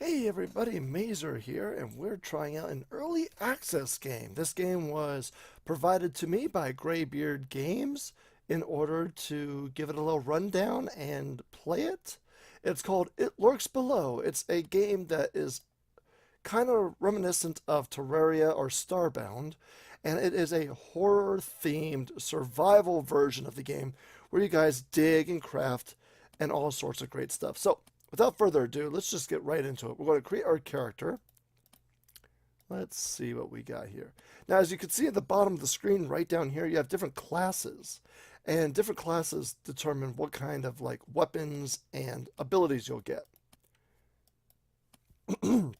Hey everybody, Mazer here, and we're trying out an early access game. This game was provided to me by Graybeard Games in order to give it a little rundown and play it. It's called Lurks Below. It's a game that is kind of reminiscent of Terraria or Starbound, and it is a horror-themed survival version of the game where you guys dig and craft and all sorts of great stuff. So, without further ado, let's just get right into it. We're going to create our character. Let's see what we got here. Now, as you can see at the bottom of the screen right down here, you have different classes. And different classes determine what kind of weapons and abilities you'll get. Alright,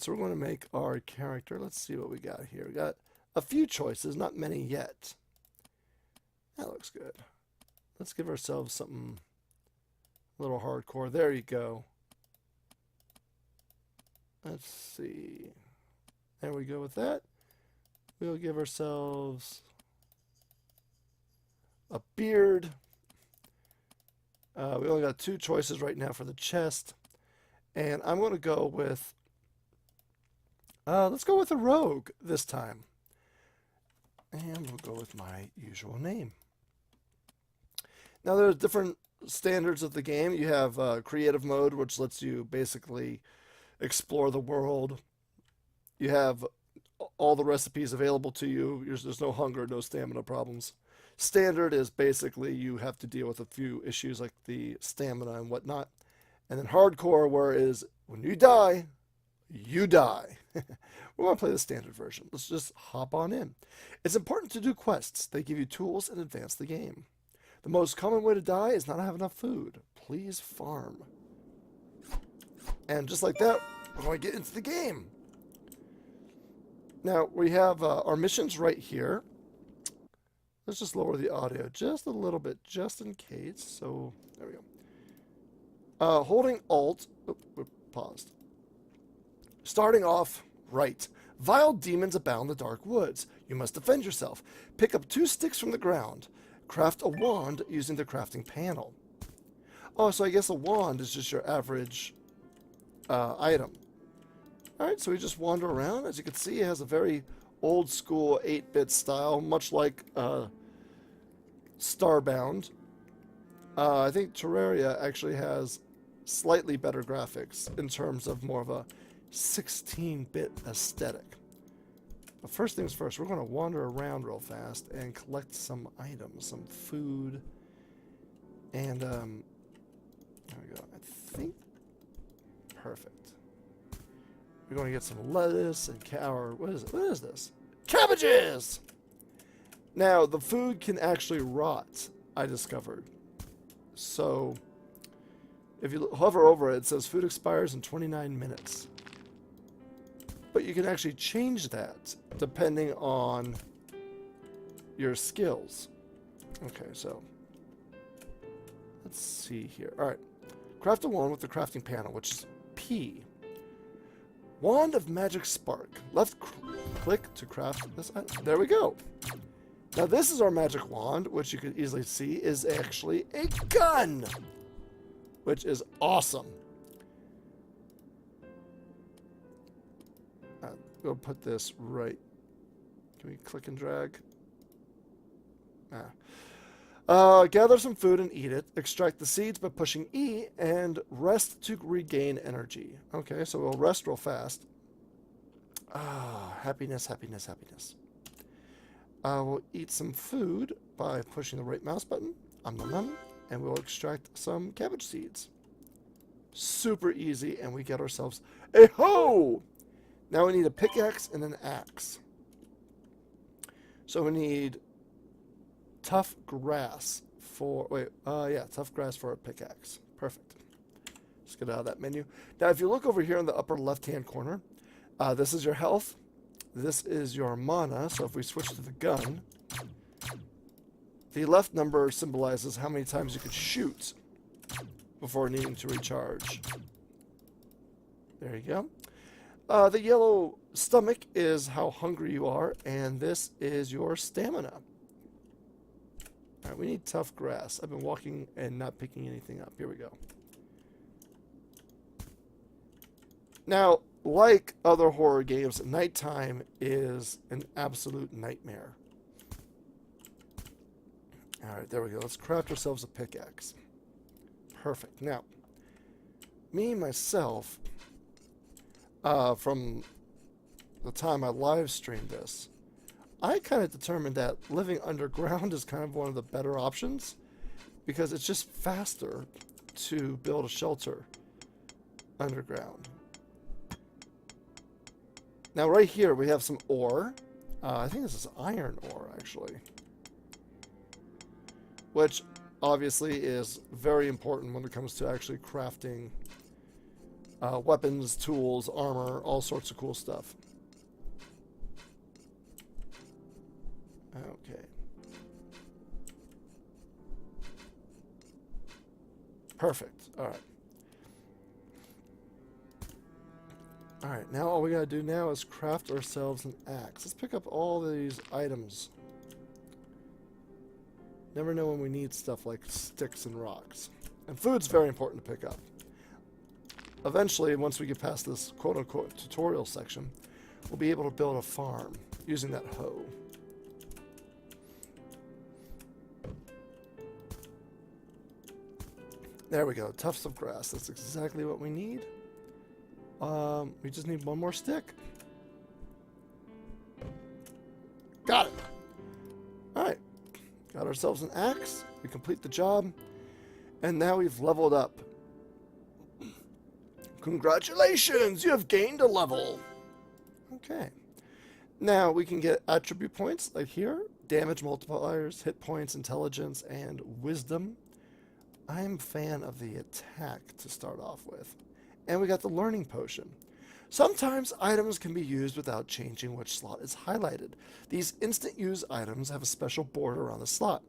so we're going to make our character. Let's see what we got here. We got a few choices, not many yet. That looks good. Let's give ourselves something a little hardcore. There you go. Let's see. There we go with that. We'll give ourselves a beard. We only got two choices right now for the chest. And I'm going to go with... let's go with a rogue this time. And we'll go with my usual name. Now there's different standards of the game. You have creative mode, which lets you basically explore the world. You have all the recipes available to you. There's no hunger, no stamina problems. Standard is basically you have to deal with a few issues like the stamina and whatnot. And then hardcore, where is when you die, you die. We're going to play the standard version. Let's just hop on in. It's important to do quests. They give you tools and advance the game. The most common way to die is not to have enough food. Please farm. And just like that, we're going to get into the game. Now, we have our missions right here. Let's just lower the audio just a little bit, just in case. So, there we go. Holding Alt. Oh, we're paused. Starting off, right. Vile demons abound in the dark woods. You must defend yourself. Pick up 2 sticks from the ground. Craft a wand using the crafting panel. Oh, so I guess a wand is just your average item. Alright, so we just wander around. As you can see, it has a very old school 8-bit style, much like Starbound. I think Terraria actually has slightly better graphics in terms of more of a 16-bit aesthetic. But first things first, we're going to wander around real fast and collect some items, some food. And, there we go. I think, perfect. We're going to get some lettuce and what is it? What is this? Cabbages! Now, the food can actually rot, I discovered. So, if you hover over it, it says food expires in 29 minutes. But you can actually change that depending on your skills. Okay, so let's see here. All right, craft a wand with the crafting panel, which is P. Wand of Magic Spark. Left click to craft this item. There we go. Now this is our magic wand, which you can easily see is actually a gun, which is awesome. We'll put this right. Can we click and drag? Gather some food and eat it. Extract the seeds by pushing E and rest to regain energy. Okay, so we'll rest real fast. Happiness, happiness, happiness. We'll eat some food by pushing the right mouse button. And we'll extract some cabbage seeds. Super easy, and we get ourselves a hoe! Now we need a pickaxe and an axe. So we need tough grass for... tough grass for a pickaxe. Perfect. Let's get out of that menu. Now if you look over here in the upper left-hand corner, this is your health. This is your mana. So if we switch to the gun, the left number symbolizes how many times you could shoot before needing to recharge. There you go. The yellow stomach is how hungry you are, and this is your stamina. Alright, we need tough grass. I've been walking and not picking anything up. Here we go. Now, like other horror games, nighttime is an absolute nightmare. Alright, there we go. Let's craft ourselves a pickaxe. Perfect. Now, me, myself, from the time I live streamed this, I kind of determined that living underground is kind of one of the better options because it's just faster to build a shelter underground. Now right here we have some ore. I think this is iron ore actually, which obviously is very important when it comes to actually crafting weapons, tools, armor, all sorts of cool stuff. Okay. Perfect. Alright. Alright, now all we gotta do now is craft ourselves an axe. Let's pick up all these items. Never know when we need stuff like sticks and rocks. And food's very important to pick up. Eventually, once we get past this quote-unquote tutorial section, we'll be able to build a farm using that hoe. There we go, tufts of grass. That's exactly what we need. We just need one more stick. Got it. Alright. Got ourselves an axe. We complete the job. And now we've leveled up. Congratulations! You have gained a level. Okay. Now we can get attribute points like here. Damage multipliers, hit points, intelligence, and wisdom. I'm a fan of the attack to start off with. And we got the learning potion. Sometimes items can be used without changing which slot is highlighted. These instant use items have a special border around the slot.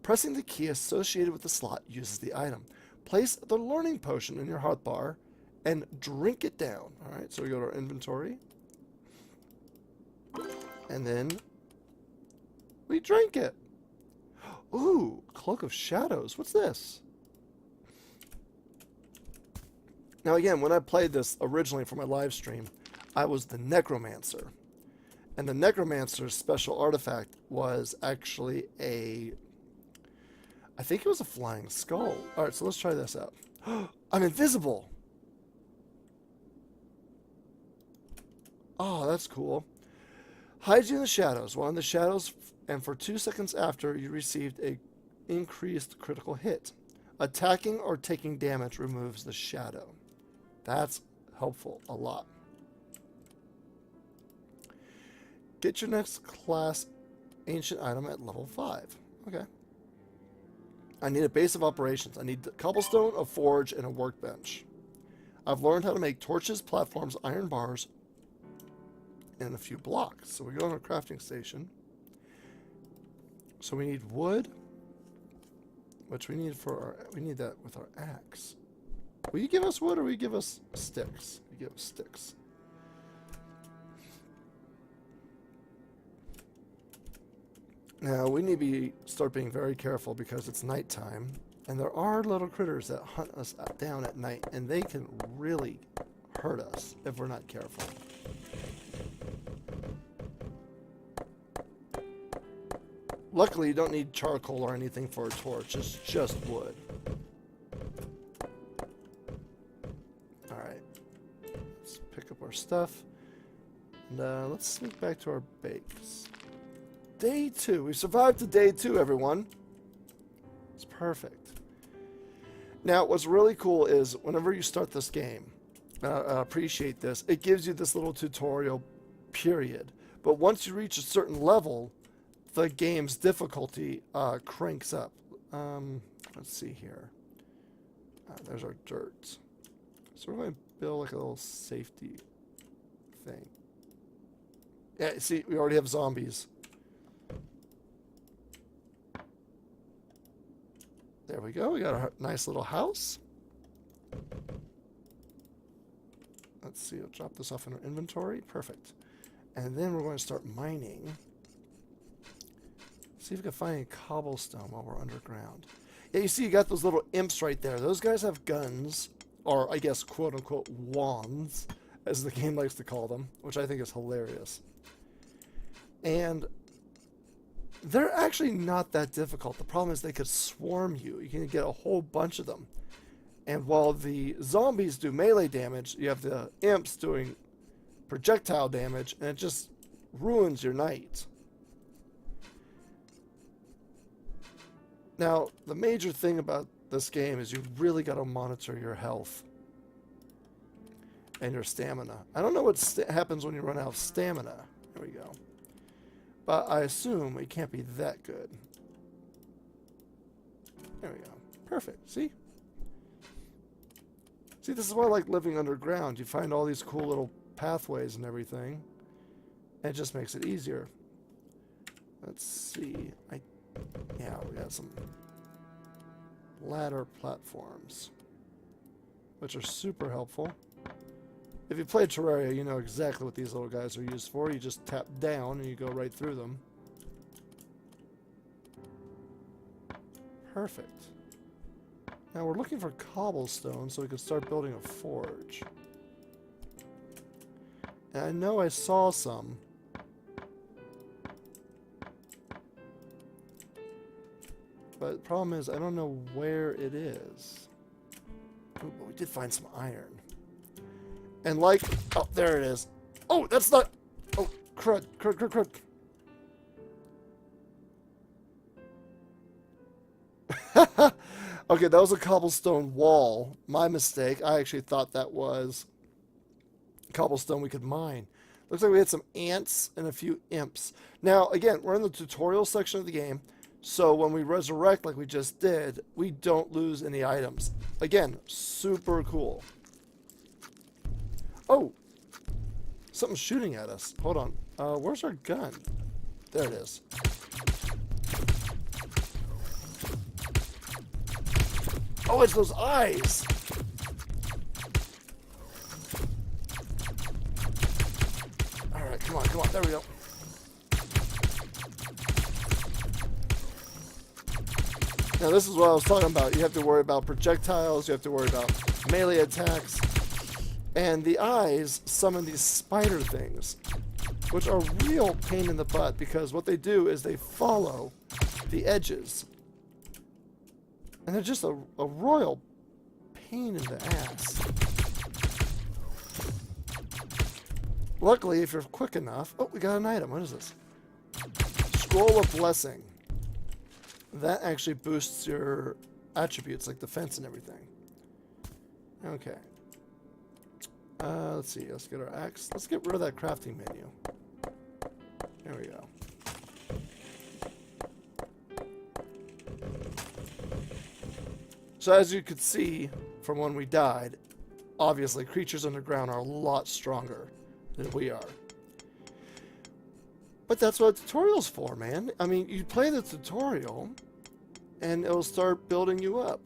Pressing the key associated with the slot uses the item. Place the learning potion in your hotbar and drink it down. Alright, so we go to our inventory. And then we drink it. Ooh, Cloak of Shadows. What's this? Now again, when I played this originally for my live stream, I was the Necromancer. And the Necromancer's special artifact was actually I think it was a flying skull. Alright, so let's try this out. I'm invisible! Oh, that's cool. Hide you in the shadows. While in the shadows, and for 2 seconds after, you received a increased critical hit. Attacking or taking damage removes the shadow. That's helpful a lot. Get your next class ancient item at level 5. Okay. I need a base of operations. I need cobblestone, a forge, and a workbench. I've learned how to make torches, platforms, iron bars, and a few blocks. So we go on a crafting station. So we need wood, which we need we need that with our axe. Will you give us wood or will you give us sticks? You give us sticks. Now we need to start being very careful because it's nighttime and there are little critters that hunt us down at night and they can really hurt us if we're not careful. Luckily you don't need charcoal or anything for a torch, it's just wood. Alright, let's pick up our stuff and let's sneak back to our base. Day 2. We survived to day 2, everyone. It's perfect. Now, what's really cool is whenever you start this game, I appreciate this, it gives you this little tutorial period. But once you reach a certain level, the game's difficulty cranks up. Let's see here. There's our dirt. So we're going to build like a little safety thing. Yeah, see, we already have zombies. There we go. We got a nice little house. Let's see. I'll drop this off in our inventory. Perfect. And then we're going to start mining. See if we can find any cobblestone while we're underground. Yeah, you see you got those little imps right there. Those guys have guns, or I guess quote-unquote wands, as the game likes to call them, which I think is hilarious. And they're actually not that difficult. The problem is they could swarm you. You can get a whole bunch of them. And while the zombies do melee damage, you have the imps doing projectile damage, and it just ruins your night. Now, the major thing about this game is you really got to monitor your health and your stamina. I don't know what happens when you run out of stamina. There we go. But I assume it can't be that good. There we go. Perfect. See? See, this is why I like living underground. You find all these cool little pathways and everything. And it just makes it easier. Let's see. Yeah, we got some ladder platforms, which are super helpful. If you play Terraria, you know exactly what these little guys are used for. You just tap down and you go right through them. Perfect. Now we're looking for cobblestone so we can start building a forge. And I know I saw some. But the problem is I don't know where it is. Ooh, but we did find some iron. And like, oh, there it is. Oh, that's not, oh, crud. Okay, that was a cobblestone wall. My mistake. I actually thought that was cobblestone we could mine. Looks like we had some ants and a few imps. Now, again, we're in the tutorial section of the game, so when we resurrect like we just did, we don't lose any items. Again, super cool. Oh, something's shooting at us. Hold on. Where's our gun? There it is. Oh, it's those eyes. All right, come on. There we go. Now, this is what I was talking about. You have to worry about projectiles. You have to worry about melee attacks. And the eyes summon these spider things, which are real pain in the butt because what they do is they follow the edges. And they're just a royal pain in the ass. Luckily, if you're quick enough... Oh, we got an item. What is this? Scroll of Blessing. That actually boosts your attributes, like defense and everything. Okay. Let's see. Let's get our axe. Let's get rid of that crafting menu. There we go. So as you could see from when we died, obviously creatures underground are a lot stronger than we are. But that's what a tutorial's for, man. I mean, you play the tutorial and it'll start building you up.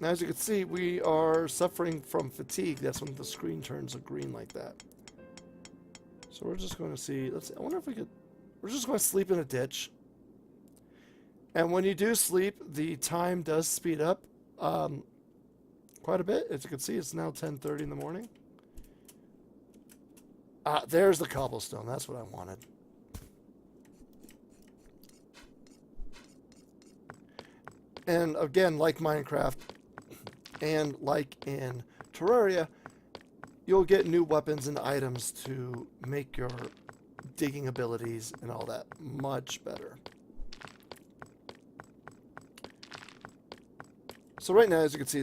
Now, as you can see, we are suffering from fatigue. That's when the screen turns green like that. So we're just going to see. Let's see. I wonder if we could. We're just going to sleep in a ditch. And when you do sleep, the time does speed up quite a bit. As you can see, it's now 10:30 in the morning. There's the cobblestone. That's what I wanted. And again, like Minecraft and like in Terraria, you'll get new weapons and items to make your digging abilities and all that much better. So right now, as you can see,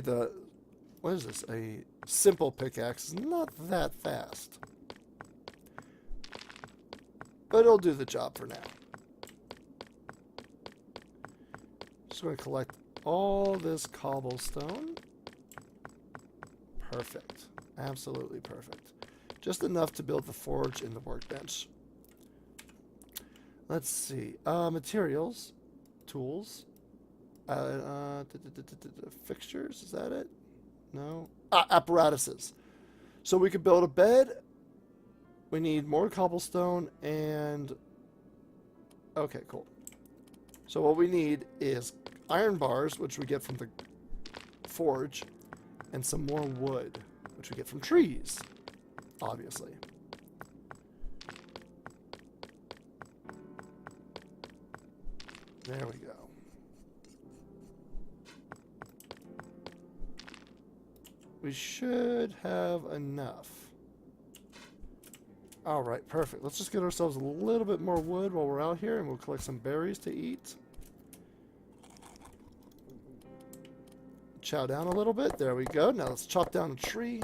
what is this? A simple pickaxe is not that fast. But it'll do the job for now. Just going to collect all this cobblestone. Perfect. Absolutely perfect. Just enough to build the forge and the workbench. Let's see. Materials. Tools. Fixtures. Is that it? No. Apparatuses. So we could build a bed. We need more cobblestone and... Okay, cool. So what we need is iron bars, which we get from the forge, and some more wood, which we get from trees. obviously. There we go. We should have enough. Alright, perfect. Let's just get ourselves a little bit more wood while we're out here, and we'll collect some berries to eat. Chow down a little bit. There we go. Now let's chop down a tree.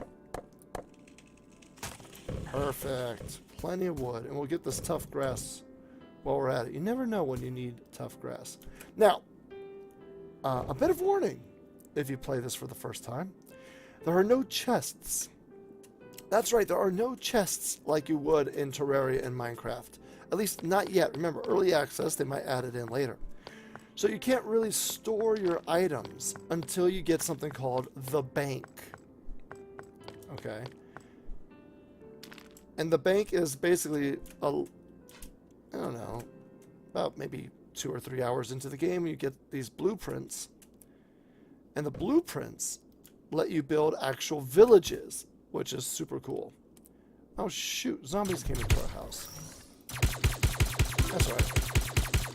Perfect. Plenty of wood. And we'll get this tough grass while we're at it. You never know when you need tough grass. Now, a bit of warning if you play this for the first time. There are no chests. That's right, there are no chests like you would in Terraria and Minecraft. At least not yet. Remember, early access, they might add it in later. So you can't really store your items until you get something called the bank. Okay. And the bank is basically, I don't know, about maybe 2 or 3 hours into the game, you get these blueprints. And the blueprints let you build actual villages, which is super cool. Oh shoot, zombies came into our house. That's right.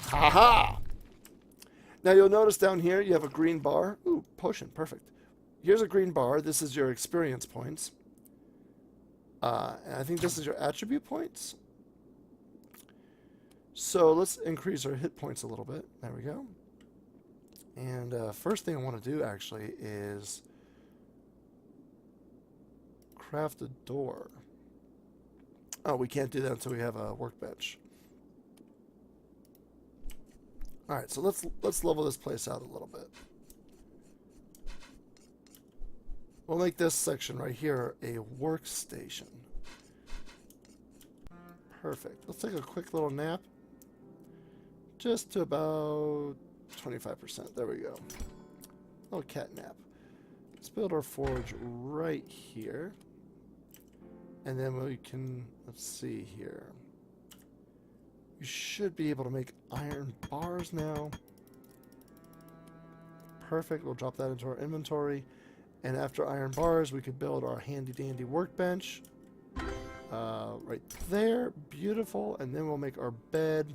Haha! Now you'll notice down here you have a green bar. Ooh, potion, perfect. Here's a green bar. This is your experience points. And I think this is your attribute points. So let's increase our hit points a little bit. There we go. And first thing I want to do actually is craft a door. Oh, we can't do that until we have a workbench. Alright, so let's level this place out a little bit. We'll make this section right here a workstation. Perfect. Let's take a quick little nap. Just to about 25%. There we go. Little cat nap. Let's build our forge right here. And then we can, let's see here. You should be able to make iron bars now. Perfect. We'll drop that into our inventory. And after iron bars, we could build our handy dandy workbench. Right there. Beautiful. And then we'll make our bed.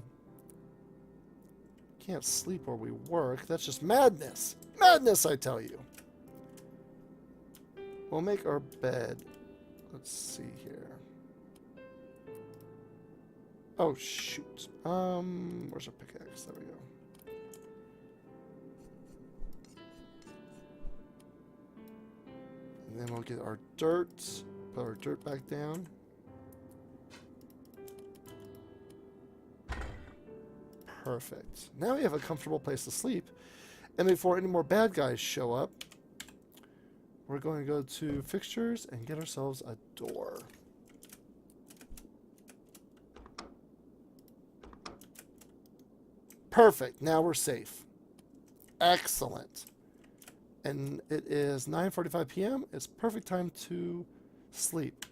Can't sleep where we work. That's just madness. Madness, I tell you. We'll make our bed. Let's see here. Oh, shoot. Where's our pickaxe? There we go. And then we'll get our dirt. Put our dirt back down. Perfect. Now we have a comfortable place to sleep. And before any more bad guys show up, we're going to go to fixtures and get ourselves a door. Perfect. Now we're safe. Excellent. And it is 9:45 p.m. It's perfect time to sleep.